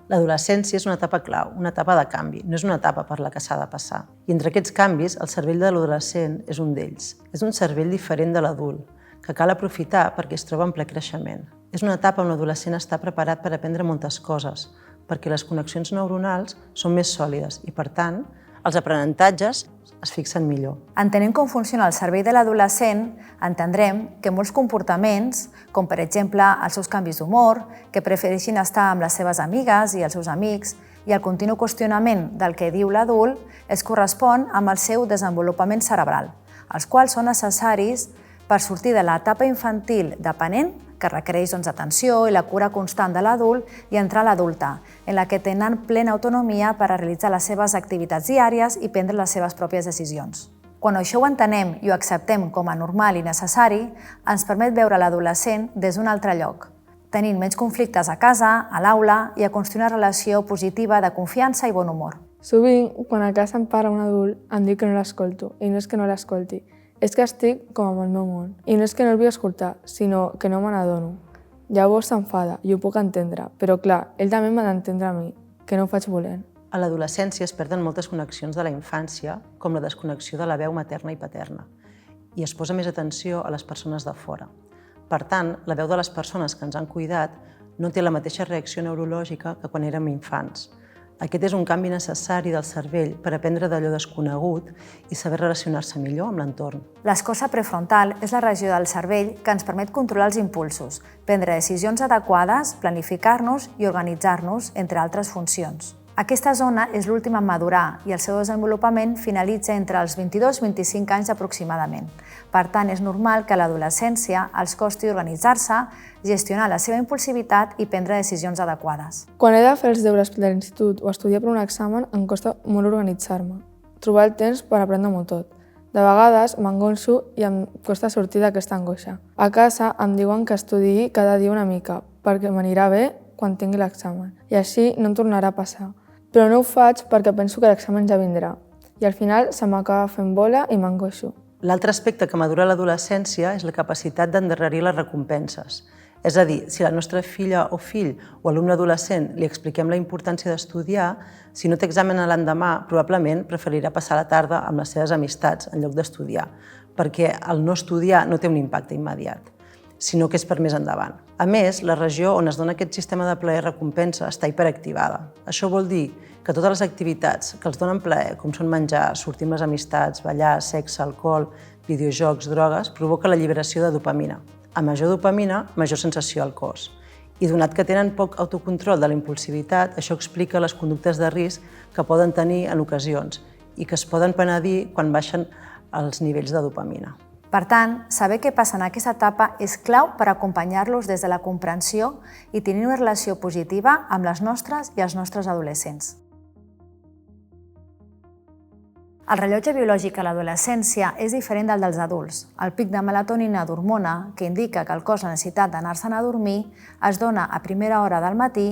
L'adolescència és una etapa clau, una etapa de canvi, no és una etapa per la que s'ha de passar. I entre aquests canvis, el cervell de l'adolescent és un d'ells. És un cervell diferent de l'adult, que cal aprofitar perquè es troba en ple creixement. És una etapa on l'adolescent està preparat per aprendre moltes coses, perquè les connexions neuronals són més sòlides i, per tant, els aprenentatges es fixen millor. Entenent com funciona el cervell de l'adolescent, entendrem que molts comportaments, com per exemple els seus canvis d'humor, que prefereixin estar amb les seves amigues i els seus amics, i el continu qüestionament del que diu l'adult, es correspon amb el seu desenvolupament cerebral, els quals són necessaris per sortir de l'etapa infantil dependent, que requereix atenció i la cura constant de l'adult, i entrar a l'adulta, en la que tenen plena autonomia per a realitzar les seves activitats diàries i prendre les seves pròpies decisions. Quan això ho entenem i ho acceptem com a normal i necessari, ens permet veure l'adolescent des d'un altre lloc, tenint menys conflictes a casa, a l'aula i a construir una relació positiva de confiança i bon humor. Sovint, quan a casa em parla un adult, em diu que no l'escolto, i no és que no l'escolti, és que estic com amb el meu món. I no és que no el vull escoltar, sinó que no me n'adono. Llavors s'enfada i ho puc entendre, però clar, ell també m'ha d'entendre a mi, que no ho faig volent. A l'adolescència es perden moltes connexions de la infància, com la desconnexió de la veu materna i paterna, i es posa més atenció a les persones de fora. Per tant, la veu de les persones que ens han cuidat no té la mateixa reacció neurològica que quan érem infants. Aquest és un canvi necessari del cervell per aprendre d'allò desconegut i saber relacionar-se millor amb l'entorn. L'escorça prefrontal és la regió del cervell que ens permet controlar els impulsos, prendre decisions adequades, planificar-nos i organitzar-nos, entre altres funcions. Aquesta zona és l'última en madurar i el seu desenvolupament finalitza entre els 22 i 25 anys aproximadament. Per tant, és normal que a l'adolescència els costi organitzar-se, gestionar la seva impulsivitat i prendre decisions adequades. Quan he de fer els deures de l'institut o estudiar per un examen, em costa molt organitzar-me, trobar el temps per aprendre-m'ho tot. De vegades m'angoixo i em costa sortir d'aquesta angoixa. A casa em diuen que estudiï cada dia una mica, perquè m'anirà bé quan tingui l'examen, i així no em tornarà a passar. Però no ho faig perquè penso que l'examen ja vindrà, i al final se m'acaba fent bola i m'angoixo. L'altre aspecte que madura l'adolescència és la capacitat d'endarrerir les recompenses. És a dir, si a la nostra filla o fill o alumne adolescent li expliquem la importància d'estudiar, si no té examen a l'endemà, probablement preferirà passar la tarda amb les seves amistats en lloc d'estudiar, perquè el no estudiar no té un impacte immediat, sinó que és per més endavant. A més, la regió on es dona aquest sistema de plaer recompensa està hiperactivada. Això vol dir que totes les activitats que els donen plaer, com són menjar, sortir amb les amistats, ballar, sexe, alcohol, videojocs, drogues, provoca l'alliberació de dopamina. A major dopamina, major sensació al cos. I donat que tenen poc autocontrol de la impulsivitat, això explica les conductes de risc que poden tenir en ocasions i que es poden penedir quan baixen els nivells de dopamina. Per tant, saber què passa en aquesta etapa és clau per acompanyar-los des de la comprensió i tenir una relació positiva amb les nostres i els nostres adolescents. El rellotge biològic a l'adolescència és diferent del dels adults. El pic de melatonina d'hormona, que indica que el cos ha necessitat d'anar-se'n a dormir, es dona a primera hora del matí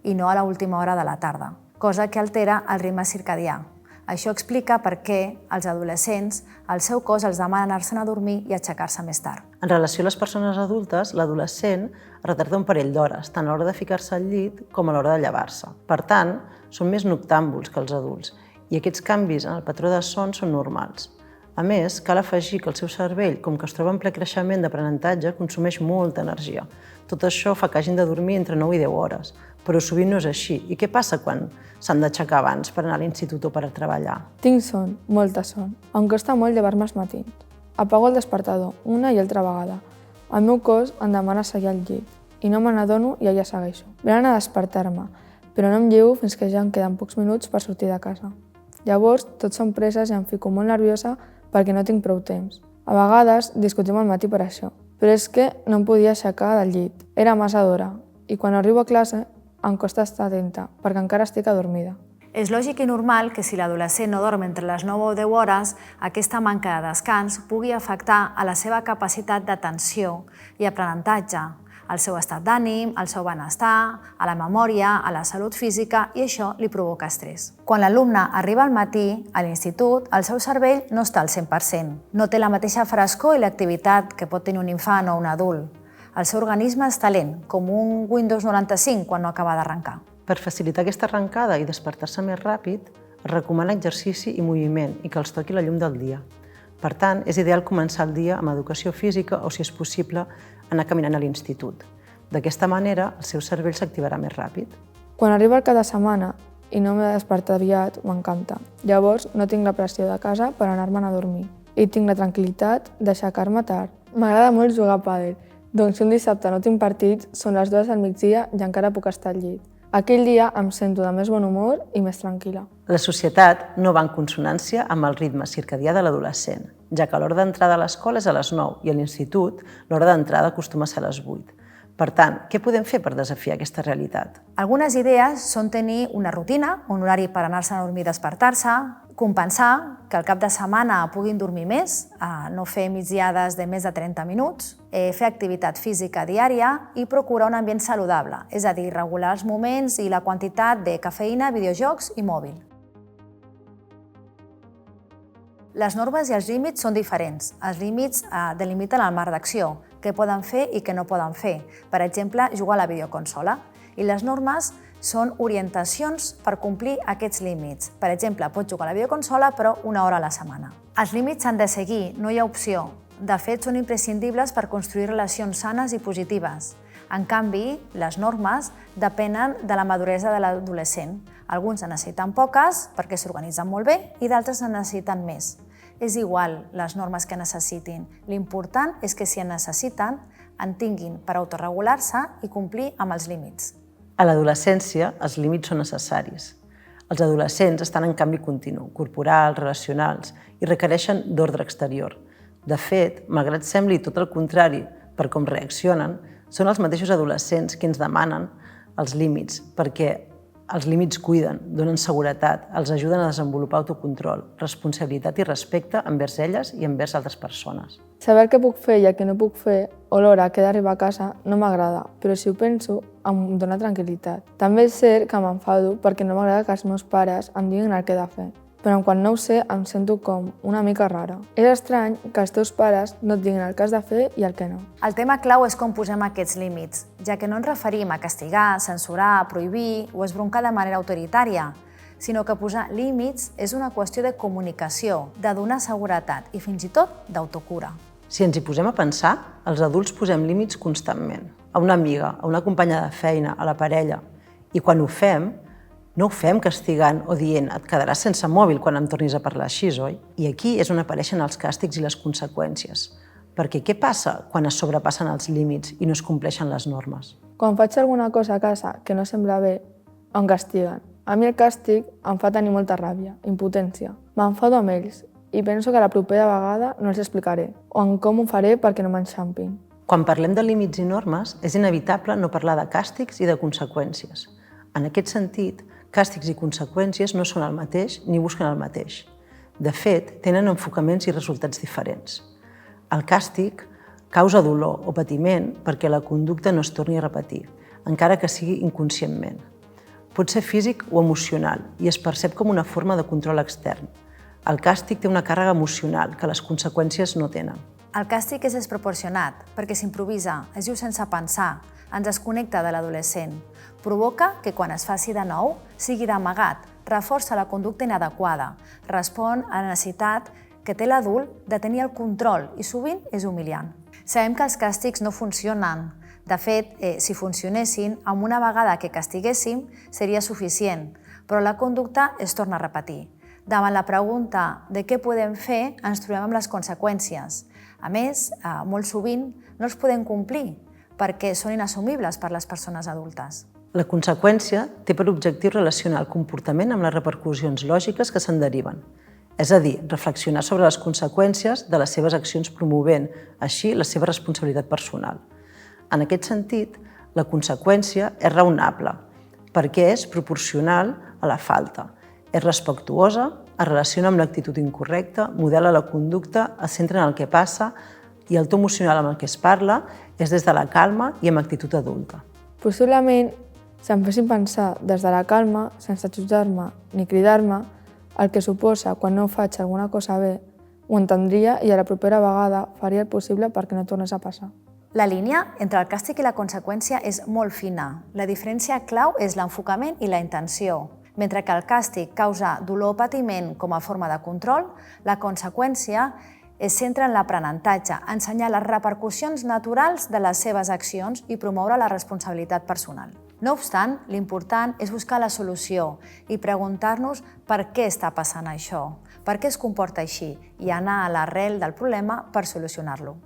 i no a l'última hora de la tarda, cosa que altera el ritme circadià. Això explica per què als adolescents el seu cos els demana anar-se'n a dormir i aixecar-se més tard. En relació a les persones adultes, l'adolescent retarda un parell d'hores, tant a l'hora de ficar-se al llit com a l'hora de llevar-se. Per tant, són més noctàmbuls que els adults i aquests canvis en el patró de son són normals. A més, cal afegir que el seu cervell, com que es troba en ple creixement d'aprenentatge, consumeix molta energia. Tot això fa que hagin de dormir entre 9 i 10 hores, però sovint no és així. I què passa quan s'han d'aixecar abans per anar a l'institut o per a treballar? Tinc son, molta son. Em costa molt llevar-me als matins. Apago el despertador una i altra vegada. El meu cos em demana seguir al llit i no me n'adono i allà segueixo. Venen a despertar-me, però no em llevo fins que ja em queden pocs minuts per sortir de casa. Llavors, tot són presses i em fico molt nerviosa perquè no tinc prou temps. A vegades discutim al matí per això, però és que no em podia aixecar del llit. Era massa d'hora i quan arribo a classe em costa estar atenta perquè encara estic adormida. És lògic i normal que si l'adolescent no dorm entre les 9 o 10 hores, aquesta manca de descans pugui afectar a la seva capacitat d'atenció i aprenentatge, al seu estat d'ànim, al seu benestar, a la memòria, a la salut física, i això li provoca estrès. Quan l'alumne arriba al matí a l'institut, el seu cervell no està al 100%. No té la mateixa frescor i l'activitat que pot tenir un infant o un adult. El seu organisme està lent, com un Windows 95 quan no acaba d'arrencar. Per facilitar aquesta arrencada i despertar-se més ràpid, es recomana exercici i moviment i que els toqui la llum del dia. Per tant, és ideal començar el dia amb educació física o, si és possible, anar caminant a l'institut. D'aquesta manera, el seu cervell s'activarà més ràpid. Quan arriba el cap de setmana i no m'he de despertar aviat, m'encanta. Llavors, no tinc la pressió de casa per anar-me'n a dormir. I tinc la tranquil·litat d'aixecar-me tard. M'agrada molt jugar a pàdel. Doncs si un dissabte no tinc partits, són les 2 del migdia i encara puc estar al llit. Aquell dia em sento de més bon humor i més tranquil·la. La societat no va en consonància amb el ritme circadià de l'adolescent, ja que l'hora d'entrada a l'escola és a les 9 i a l'institut l'hora d'entrada acostuma a ser a les 8. Per tant, què podem fer per desafiar aquesta realitat? Algunes idees són tenir una rutina, un horari per anar-se a dormir i despertar-se, compensar que al cap de setmana puguin dormir més, no fer migdiades de més de 30 minuts, fer activitat física diària i procurar un ambient saludable, és a dir, regular els moments i la quantitat de cafeïna, videojocs i mòbil. Les normes i els límits són diferents. Els límits delimiten el marc d'acció, què poden fer i què no poden fer. Per exemple, jugar a la videoconsola. I les normes són orientacions per complir aquests límits. Per exemple, pots jugar a la videoconsola, però 1 hora a la setmana. Els límits s'han de seguir, no hi ha opció. De fet, són imprescindibles per construir relacions sanes i positives. En canvi, les normes depenen de la maduresa de l'adolescent. Alguns en necessiten poques perquè s'organitzen molt bé i d'altres en necessiten més. És igual les normes que necessitin. L'important és que si en necessiten, en tinguin per autorregular-se i complir amb els límits. A l'adolescència, els límits són necessaris. Els adolescents estan en canvi continu, corporals, relacionals, i requereixen d'ordre exterior. De fet, malgrat sembli tot el contrari per com reaccionen, són els mateixos adolescents que ens demanen els límits, perquè els límits cuiden, donen seguretat, els ajuden a desenvolupar autocontrol, responsabilitat i respecte envers elles i envers altres persones. Saber què puc fer i el que no puc fer, o l'hora que he d'arribar a casa, no m'agrada, però si ho penso, em dona tranquil·litat. També és cert que m'enfado perquè no m'agrada que els meus pares em diguin el que he de fer, però quan no ho sé em sento com una mica rara. És estrany que els teus pares no et diguin el que has de fer i el que no. El tema clau és com posem aquests límits, ja que no ens referim a castigar, censurar, prohibir o esbroncar de manera autoritària, sinó que posar límits és una qüestió de comunicació, de donar seguretat i fins i tot d'autocura. Si ens hi posem a pensar, els adults posem límits constantment. A una amiga, a una companya de feina, a la parella. I quan ho fem, no ho fem castigant o dient et quedaràs sense mòbil quan em tornis a parlar així, oi? I aquí és on apareixen els càstigs i les conseqüències. Perquè què passa quan es sobrepassen els límits i no es compleixen les normes? Quan faig alguna cosa a casa que no sembla bé, em castiguen. A mi el càstig em fa tenir molta ràbia, impotència. M'enfado amb ells i penso que la propera vegada no els explicaré o en com ho faré perquè no m'enxampin. Quan parlem de límits i normes, és inevitable no parlar de càstigs i de conseqüències. En aquest sentit, càstigs i conseqüències no són el mateix ni busquen el mateix. De fet, tenen enfocaments i resultats diferents. El càstig causa dolor o patiment perquè la conducta no es torni a repetir, encara que sigui inconscientment. Pot ser físic o emocional i es percep com una forma de control extern. El càstig té una càrrega emocional que les conseqüències no tenen. El càstig és desproporcionat perquè s'improvisa, es diu sense pensar, ens desconnecta de l'adolescent. Provoca que quan es faci de nou sigui d'amagat, reforça la conducta inadequada, respon a la necessitat que té l'adult de tenir el control i sovint és humiliant. Sabem que els càstigs no funcionen. De fet, si funcionessin, amb una vegada que castiguéssim seria suficient, però la conducta es torna a repetir. Davant la pregunta de què podem fer, ens trobem amb les conseqüències. A més, molt sovint no els podem complir perquè són inassumibles per les persones adultes. La conseqüència té per objectiu relacionar el comportament amb les repercussions lògiques que se'n deriven. És a dir, reflexionar sobre les conseqüències de les seves accions promovent, així, la seva responsabilitat personal. En aquest sentit, la conseqüència és raonable, perquè és proporcional a la falta, és respectuosa, es relaciona amb l'actitud incorrecta, modela la conducta, es centra en el que passa i el to emocional amb el que es parla és des de la calma i amb actitud adulta. Possiblement, si em fessin pensar des de la calma, sense jutjar-me ni cridar-me, el que suposa quan no faig alguna cosa bé, ho entendria i a la propera vegada faria el possible perquè no tornés a passar. La línia entre el càstig i la conseqüència és molt fina. La diferència clau és l'enfocament i la intenció. Mentre que el càstig causa dolor o patiment com a forma de control, la conseqüència es centra en l'aprenentatge, ensenyar les repercussions naturals de les seves accions i promoure la responsabilitat personal. No obstant, l'important és buscar la solució i preguntar-nos per què està passant això, per què es comporta així i anar a l'arrel del problema per solucionar-lo.